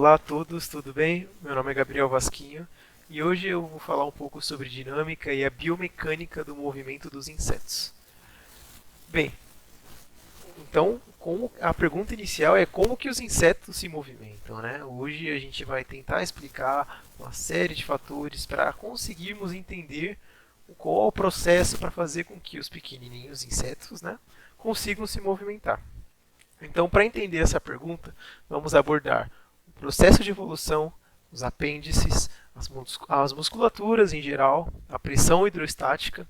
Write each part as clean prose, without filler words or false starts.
Olá a todos, tudo bem? Meu nome é Gabriel Vasquinho e hoje eu vou falar um pouco sobre dinâmica e a biomecânica do movimento dos insetos. Bem, então a pergunta inicial é como que os insetos se movimentam, né? Hoje a gente vai tentar explicar uma série de fatores para conseguirmos entender qual é o processo para fazer com que os pequenininhos insetos, né, consigam se movimentar. Então, para entender essa pergunta, vamos abordar o processo de evolução, os apêndices, as musculaturas em geral, a pressão hidrostática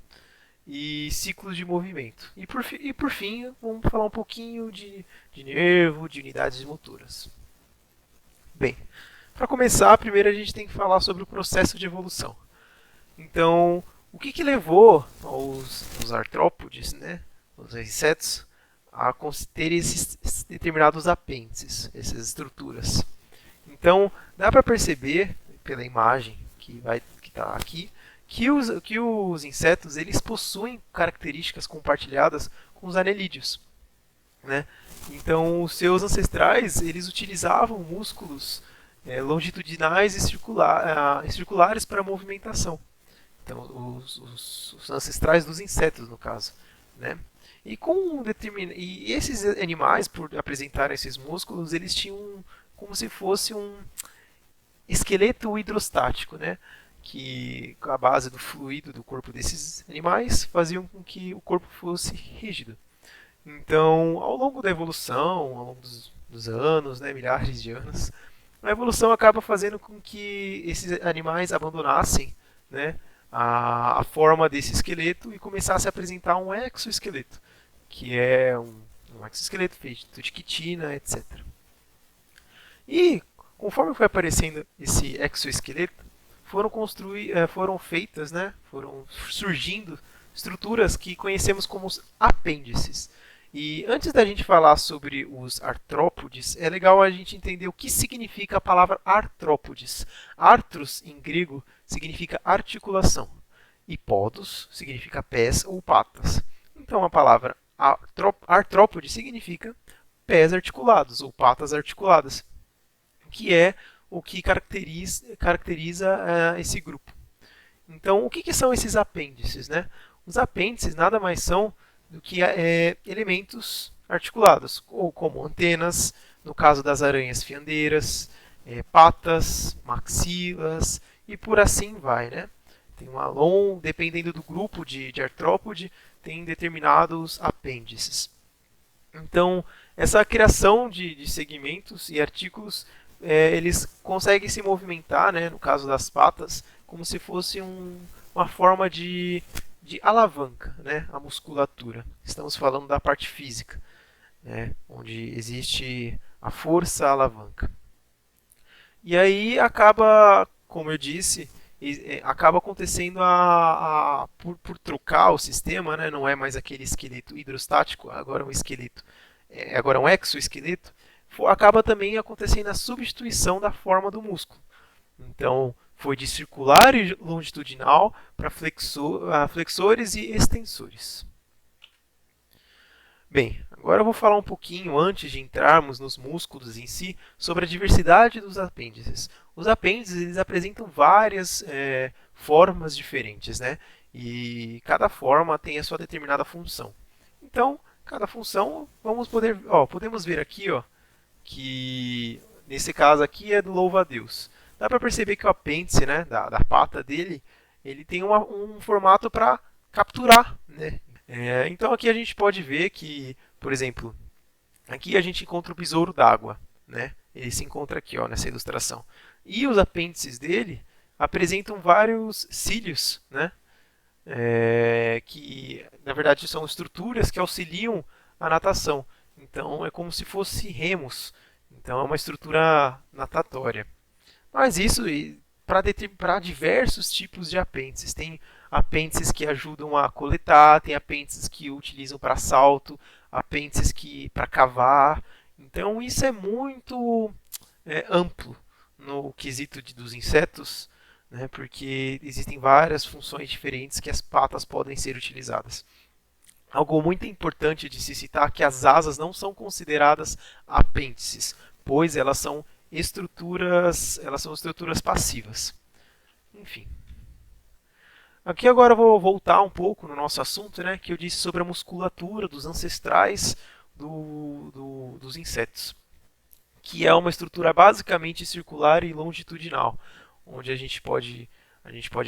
e ciclos de movimento. E por fim, vamos falar um pouquinho de nervo, de unidades motoras. Bem, para começar, primeiro a gente tem que falar sobre o processo de evolução. Então, o que levou os artrópodes, né, os insetos, a ter esses determinados apêndices, essas estruturas? Então, dá para perceber pela imagem que está aqui que os insetos eles possuem características compartilhadas com os anelídeos, né? Então, os seus ancestrais eles utilizavam músculos longitudinais e circulares para movimentação. Então, os ancestrais dos insetos, no caso, né? E esses animais, por apresentarem esses músculos, eles tinham como se fosse um esqueleto hidrostático, né? Que a base do fluido do corpo desses animais faziam com que o corpo fosse rígido. Então, ao longo da evolução, ao longo dos anos, né, milhares de anos, a evolução acaba fazendo com que esses animais abandonassem, né, a forma desse esqueleto e começassem a apresentar um exoesqueleto, que é um exoesqueleto feito de quitina, etc. E conforme foi aparecendo esse exoesqueleto, foram feitas, né, foram surgindo estruturas que conhecemos como os apêndices. E antes da gente falar sobre os artrópodes, é legal a gente entender o que significa a palavra artrópodes. Artros, em grego, significa articulação. E podos significa pés ou patas. Então a palavra artrópode significa pés articulados ou patas articuladas, que é o que caracteriza esse grupo. Então, o que são esses apêndices, né? Os apêndices nada mais são do que elementos articulados, ou como antenas, no caso das aranhas fiandeiras, patas, maxilas e por assim vai, né? Tem dependendo do grupo de artrópode, tem determinados apêndices. Então, essa criação de segmentos e artículos, eles conseguem se movimentar, né, no caso das patas, como se fosse uma forma de alavanca, né, a musculatura. Estamos falando da parte física, né, onde existe a força a alavanca. E aí acaba, como eu disse, acaba acontecendo por trocar o sistema, né, não é mais aquele esqueleto hidrostático, agora é um esqueleto, agora é um exoesqueleto, acaba também acontecendo a substituição da forma do músculo. Então, foi de circular e longitudinal para flexores e extensores. Bem, agora eu vou falar um pouquinho, antes de entrarmos nos músculos em si, sobre a diversidade dos apêndices. Os apêndices eles apresentam várias formas diferentes, né? E cada forma tem a sua determinada função. Então, cada função, podemos ver aqui, que nesse caso aqui é do louva-a-Deus. Dá para perceber que o apêndice, né, da pata dele, ele tem um formato para capturar, né? Então aqui a gente pode ver que, por exemplo, aqui a gente encontra o besouro d'água, né? Ele se encontra aqui, nessa ilustração. E os apêndices dele apresentam vários cílios, né? Que na verdade são estruturas que auxiliam a natação. Então é como se fosse remos. Então é uma estrutura natatória. Mas isso para diversos tipos de apêndices. Tem apêndices que ajudam a coletar, tem apêndices que utilizam para salto, apêndices que para cavar. Então isso é muito amplo no quesito dos insetos, né, porque existem várias funções diferentes que as patas podem ser utilizadas. Algo muito importante de se citar é que as asas não são consideradas apêndices, pois elas são elas são estruturas passivas. Enfim. Aqui agora eu vou voltar um pouco no nosso assunto, né, que eu disse sobre a musculatura dos ancestrais dos insetos, que é uma estrutura basicamente circular e longitudinal, onde a gente pode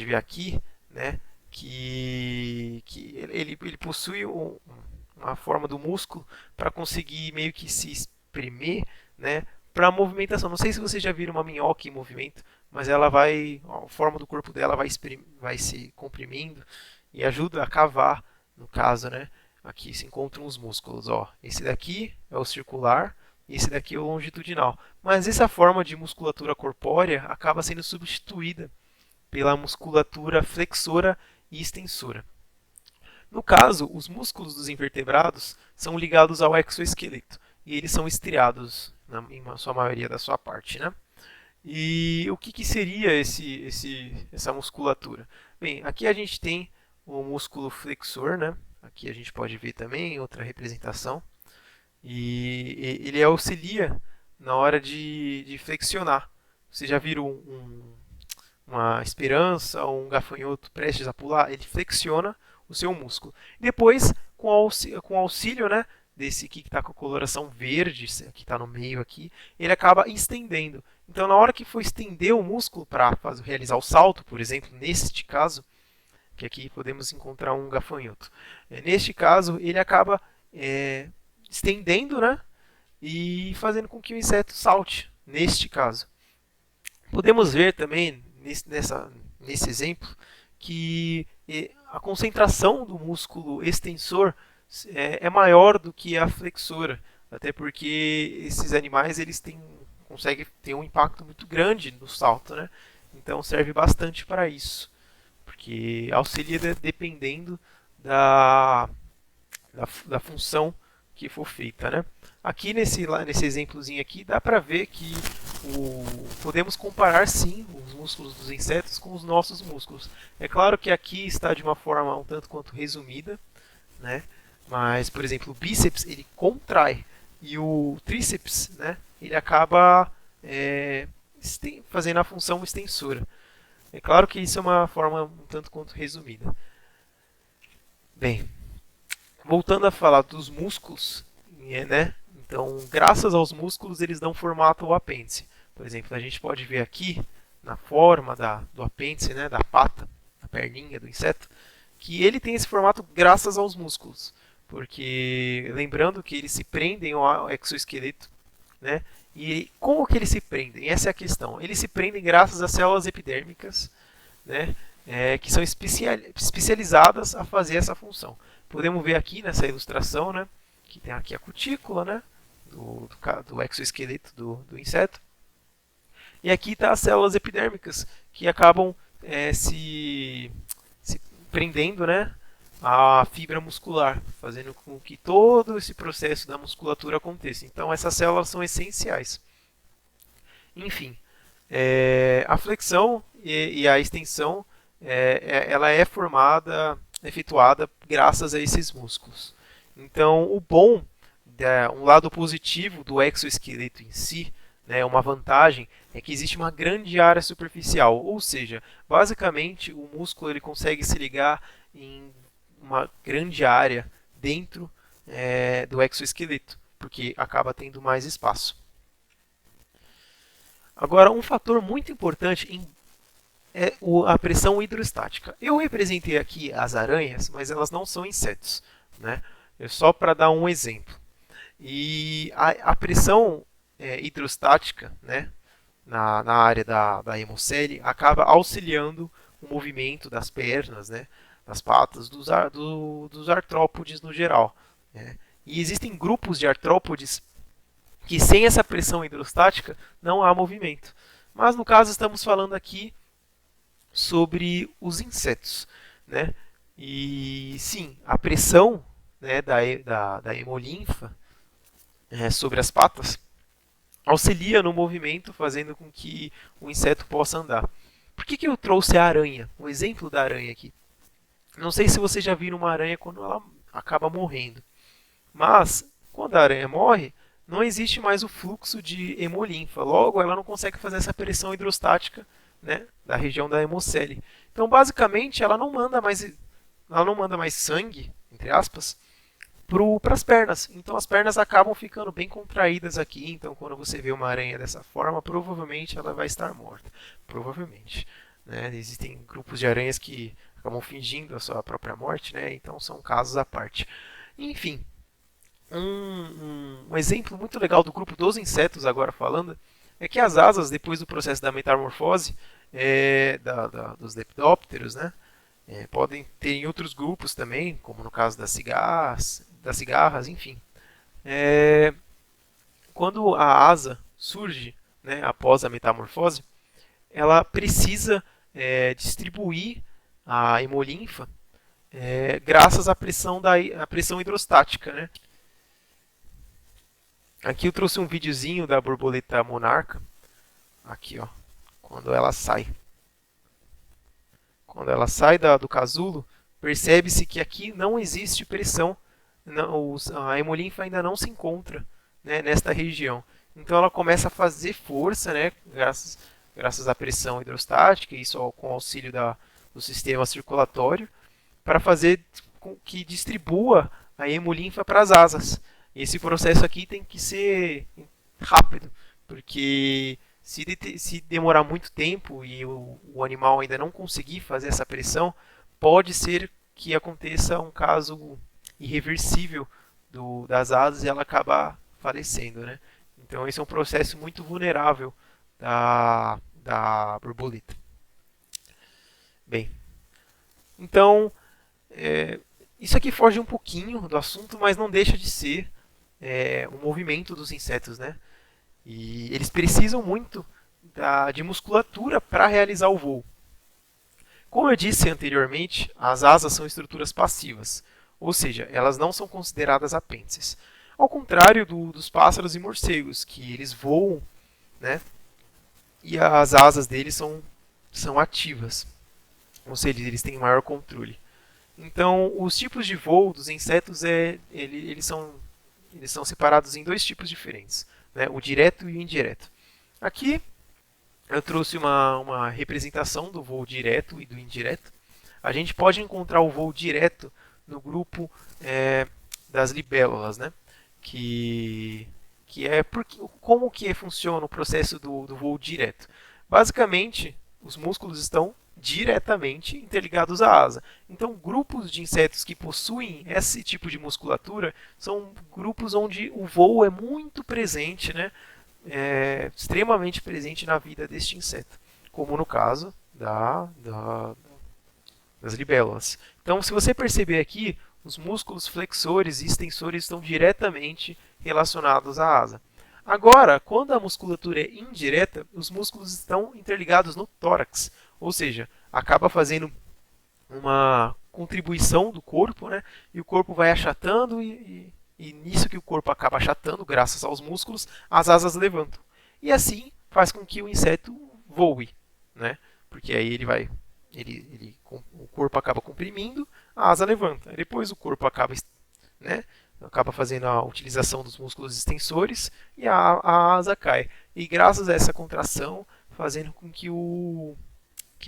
ver aqui, né, que ele possui uma forma do músculo para conseguir meio que se espremer, né, para a movimentação. Não sei se vocês já viram uma minhoca em movimento, mas ela vai, a forma do corpo dela vai se comprimindo e ajuda a cavar, no caso, né? Aqui se encontram os músculos, ó. Esse daqui é o circular e esse daqui é o longitudinal. Mas essa forma de musculatura corpórea acaba sendo substituída pela musculatura flexora e extensora. No caso, os músculos dos invertebrados são ligados ao exoesqueleto e eles são estriados em sua maioria da sua parte, né? E o que seria essa musculatura? Bem, aqui a gente tem o músculo flexor, né? Aqui a gente pode ver também outra representação. E ele auxilia na hora de flexionar. Vocês já viram uma esperança ou um gafanhoto prestes a pular? Ele flexiona o seu músculo. Depois, com auxílio, né, desse aqui que está com a coloração verde, que está no meio aqui, ele acaba estendendo. Então, na hora que for estender o músculo para realizar o salto, por exemplo, neste caso, que aqui podemos encontrar um gafanhoto. Neste caso, ele acaba estendendo, né, e fazendo com que o inseto salte, neste caso. Podemos ver também, nesse exemplo, que a concentração do músculo extensor é maior do que a flexora, até porque esses animais eles conseguem ter um impacto muito grande no salto, né? Então serve bastante para isso, porque auxilia dependendo da função que for feita, né? Aqui nesse exemplozinho aqui dá para ver que podemos comparar sim os músculos dos insetos com os nossos músculos. É claro que aqui está de uma forma um tanto quanto resumida, né? Mas, por exemplo, o bíceps ele contrai e o tríceps, né, ele acaba fazendo a função extensora. É claro que isso é uma forma um tanto quanto resumida. Bem, voltando a falar dos músculos, né? Então, graças aos músculos, eles dão formato ao apêndice. Por exemplo, a gente pode ver aqui na forma do apêndice, né, da pata, da perninha do inseto, que ele tem esse formato graças aos músculos. Porque, lembrando que eles se prendem ao exoesqueleto, né? E como que eles se prendem? Essa é a questão. Eles se prendem graças às células epidérmicas, né? Que são especializadas a fazer essa função. Podemos ver aqui nessa ilustração, né, que tem aqui a cutícula, né, do exoesqueleto do inseto. E aqui está as células epidérmicas, que acabam se prendendo, né, à fibra muscular, fazendo com que todo esse processo da musculatura aconteça. Então essas células são essenciais. Enfim, a flexão e a extensão ela é efetuada graças a esses músculos. Então, um lado positivo do exoesqueleto em si, né, uma vantagem, é que existe uma grande área superficial, ou seja, basicamente o músculo ele consegue se ligar em uma grande área dentro do exoesqueleto, porque acaba tendo mais espaço. Agora, um fator muito importante é a pressão hidrostática. Eu representei aqui as aranhas, mas elas não são insetos, né? É só para dar um exemplo. E a pressão hidrostática, né, na área da hemocele acaba auxiliando o movimento das pernas, né, das patas dos artrópodes no geral, né? E existem grupos de artrópodes que sem essa pressão hidrostática não há movimento. Mas no caso estamos falando aqui sobre os insetos, né? E sim, a pressão, né, da hemolinfa sobre as patas auxilia no movimento, fazendo com que o inseto possa andar. Por que eu trouxe a aranha? O exemplo da aranha aqui. Não sei se vocês já viram uma aranha quando ela acaba morrendo, mas quando a aranha morre, não existe mais o fluxo de hemolinfa. Logo, ela não consegue fazer essa pressão hidrostática, né, da região da hemocele. Então, basicamente, ela não manda mais sangue, entre aspas, para as pernas. Então, as pernas acabam ficando bem contraídas aqui. Então, quando você vê uma aranha dessa forma, provavelmente ela vai estar morta. Provavelmente. Né? Existem grupos de aranhas que acabam fingindo a sua própria morte, né? Então, são casos à parte. Enfim, um exemplo muito legal do grupo dos insetos, agora falando, é que as asas, depois do processo da metamorfose dos lepidópteros, né, podem ter em outros grupos também, como no caso das cigarras, enfim. Quando a asa surge, né, após a metamorfose, ela precisa distribuir a hemolinfa graças à pressão hidrostática, né? Aqui eu trouxe um videozinho da borboleta monarca. Aqui, ó, quando ela sai. Quando ela sai do casulo, percebe-se que aqui não existe pressão. A hemolinfa ainda não se encontra, né, nesta região. Então ela começa a fazer força, né, graças à pressão hidrostática, isso com o auxílio do sistema circulatório, para fazer com que distribua a hemolinfa para as asas. Esse processo aqui tem que ser rápido, porque se demorar muito tempo e o animal ainda não conseguir fazer essa pressão, pode ser que aconteça um caso irreversível das asas e ela acabar falecendo, né? Então esse é um processo muito vulnerável da borboleta. Bem, então isso aqui foge um pouquinho do assunto, mas não deixa de ser o movimento dos insetos, né? E eles precisam muito de musculatura para realizar o voo. Como eu disse anteriormente, as asas são estruturas passivas, ou seja, elas não são consideradas apêndices. Ao contrário dos pássaros e morcegos, que eles voam, né? E as asas deles são ativas, ou seja, eles têm maior controle. Então, os tipos de voo dos insetos eles são separados em dois tipos diferentes, né? O direto e o indireto. Aqui eu trouxe uma representação do voo direto e do indireto. A gente pode encontrar o voo direto no grupo das libélulas, né? Que como que funciona o processo do voo direto? Basicamente, os músculos estão diretamente interligados à asa. Então, grupos de insetos que possuem esse tipo de musculatura são grupos onde o voo é muito presente, né? Extremamente presente na vida deste inseto, como no caso das libélulas. Então, se você perceber aqui, os músculos flexores e extensores estão diretamente relacionados à asa. Agora, quando a musculatura é indireta, os músculos estão interligados no tórax, ou seja, acaba fazendo uma contribuição do corpo, né? E o corpo vai achatando e nisso que o corpo acaba achatando, graças aos músculos, as asas levantam. E assim faz com que o inseto voe, né? Porque aí o corpo acaba comprimindo, a asa levanta. Depois o corpo acaba fazendo a utilização dos músculos extensores e a asa cai. E graças a essa contração, fazendo com que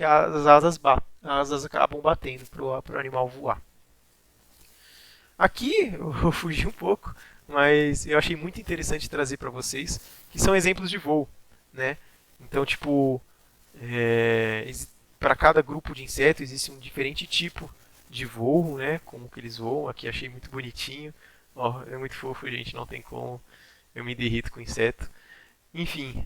as asas acabam batendo para o animal voar. Aqui eu fugi um pouco, mas eu achei muito interessante trazer para vocês, que são exemplos de voo, né? Então, tipo, para cada grupo de insetos existe um diferente tipo de voo, né? Como que eles voam. Aqui achei muito bonitinho. Ó, é muito fofo, gente, não tem como. Eu me derrito com inseto. Enfim,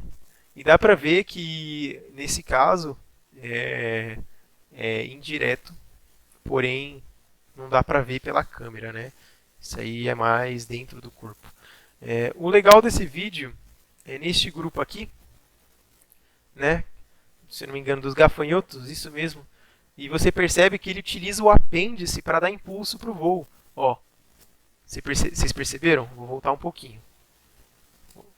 e dá pra ver que nesse caso é indireto, porém não dá pra ver pela câmera, né? Isso aí é mais dentro do corpo. O legal desse vídeo é neste grupo aqui, né? Se eu não me engano, dos gafanhotos, isso mesmo. E você percebe que ele utiliza o apêndice para dar impulso para o voo. Ó, vocês perceberam? Vou voltar um pouquinho.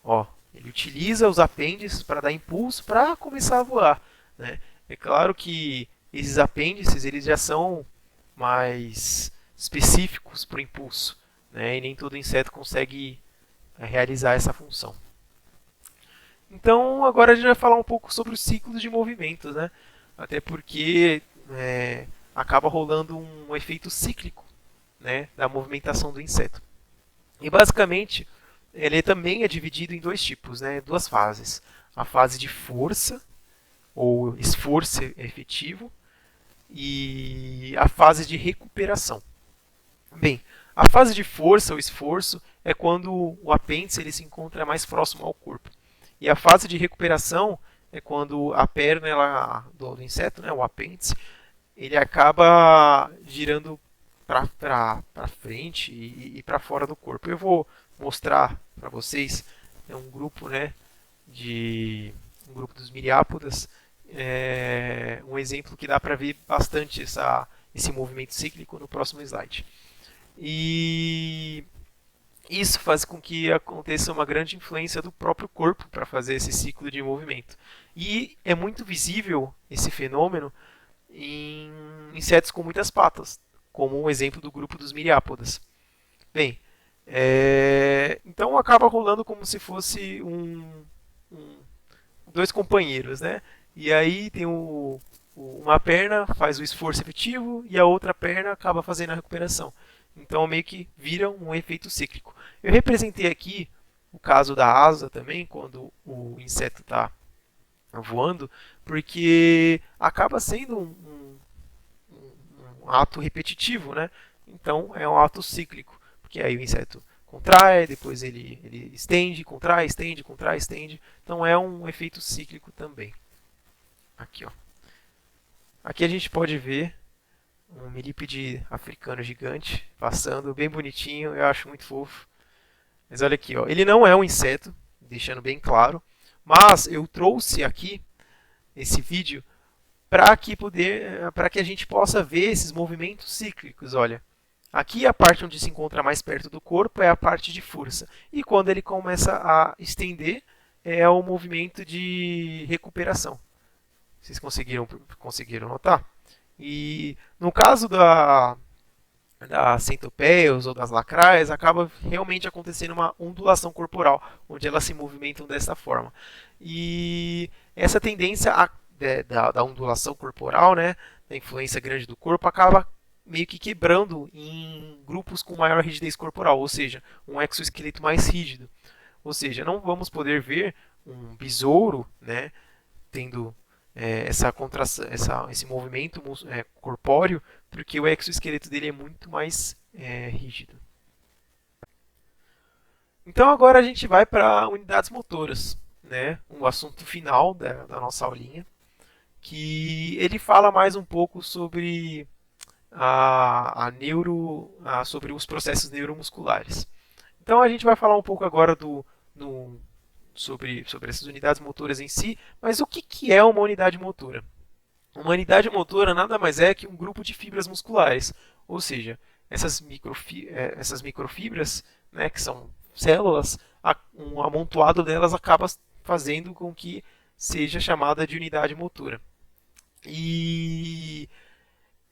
Ó, ele utiliza os apêndices para dar impulso para começar a voar, né? É claro que esses apêndices eles já são mais específicos para o impulso, né? E nem todo inseto consegue realizar essa função. Então, agora a gente vai falar um pouco sobre os ciclos de movimentos, né? Até porque acaba rolando um efeito cíclico, né, da movimentação do inseto. E basicamente, ele também é dividido em dois tipos, né, duas fases. A fase de força, ou esforço efetivo, e a fase de recuperação. Bem, a fase de força ou esforço é quando o apêndice ele se encontra mais próximo ao corpo. E a fase de recuperação é quando a perna do inseto, né, o apêndice, ele acaba girando para frente e para fora do corpo. Eu vou mostrar para vocês um grupo, né, um grupo dos miriápodas, um exemplo que dá para ver bastante esse movimento cíclico no próximo slide. E isso faz com que aconteça uma grande influência do próprio corpo para fazer esse ciclo de movimento. E é muito visível esse fenômeno em insetos com muitas patas, como um exemplo do grupo dos miriápodas. Bem, então acaba rolando como se fosse dois companheiros, né? E aí tem uma perna faz o esforço efetivo e a outra perna acaba fazendo a recuperação. Então meio que vira um efeito cíclico. Eu representei aqui o caso da asa também, quando o inseto está voando, porque acaba sendo um ato repetitivo, né? Então é um ato cíclico, porque aí o inseto contrai, depois ele estende, contrai, estende, contrai, estende. Então é um efeito cíclico também. Aqui, ó. Aqui a gente pode ver um milípede africano gigante passando, bem bonitinho, eu acho muito fofo. Mas olha aqui, ó, ele não é um inseto, deixando bem claro, mas eu trouxe aqui esse vídeo para que a gente possa ver esses movimentos cíclicos. Olha, aqui a parte onde se encontra mais perto do corpo é a parte de força, e quando ele começa a estender é o movimento de recuperação. Vocês conseguiram notar? E no caso das centopeias ou das lacraias, acaba realmente acontecendo uma ondulação corporal, onde elas se movimentam dessa forma. E essa tendência da ondulação corporal, né, da influência grande do corpo, acaba meio que quebrando em grupos com maior rigidez corporal, ou seja, um exoesqueleto mais rígido. Ou seja, não vamos poder ver um besouro, né, tendo essa contração, esse movimento corpóreo, porque o exoesqueleto dele é muito mais rígido. Então agora a gente vai para unidades motoras, né? O assunto final da nossa aulinha, que ele fala mais um pouco sobre sobre os processos neuromusculares. Então a gente vai falar um pouco agora sobre essas unidades motoras em si, mas o que é uma unidade motora? Uma unidade motora nada mais é que um grupo de fibras musculares, ou seja, essas microfibras, né, que são células, um amontoado delas acaba fazendo com que seja chamada de unidade motora. E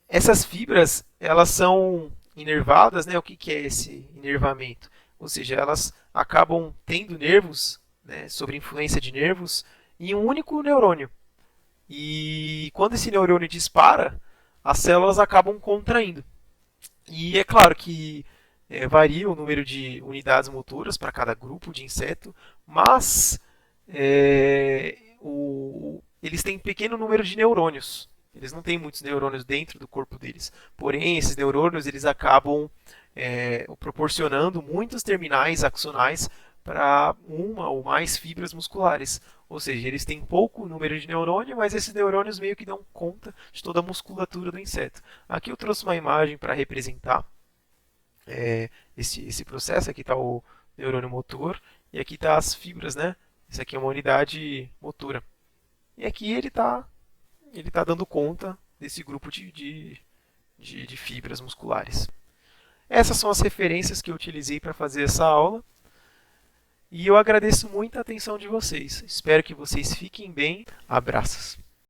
essas fibras, elas são inervadas, né? O que é esse inervamento? Ou seja, elas acabam tendo nervos, né, sob influência de nervos, em um único neurônio. E quando esse neurônio dispara, as células acabam contraindo. E é claro que varia o número de unidades motoras para cada grupo de inseto, mas eles têm um pequeno número de neurônios. Eles não têm muitos neurônios dentro do corpo deles. Porém, esses neurônios eles acabam proporcionando muitos terminais axonais para uma ou mais fibras musculares. Ou seja, eles têm pouco número de neurônio, mas esses neurônios meio que dão conta de toda a musculatura do inseto. Aqui eu trouxe uma imagem para representar esse processo. Aqui está o neurônio motor e aqui está as fibras, né? Isso aqui é uma unidade motora. E aqui ele tá dando conta desse grupo de fibras musculares. Essas são as referências que eu utilizei para fazer essa aula. E eu agradeço muito a atenção de vocês. Espero que vocês fiquem bem. Abraços.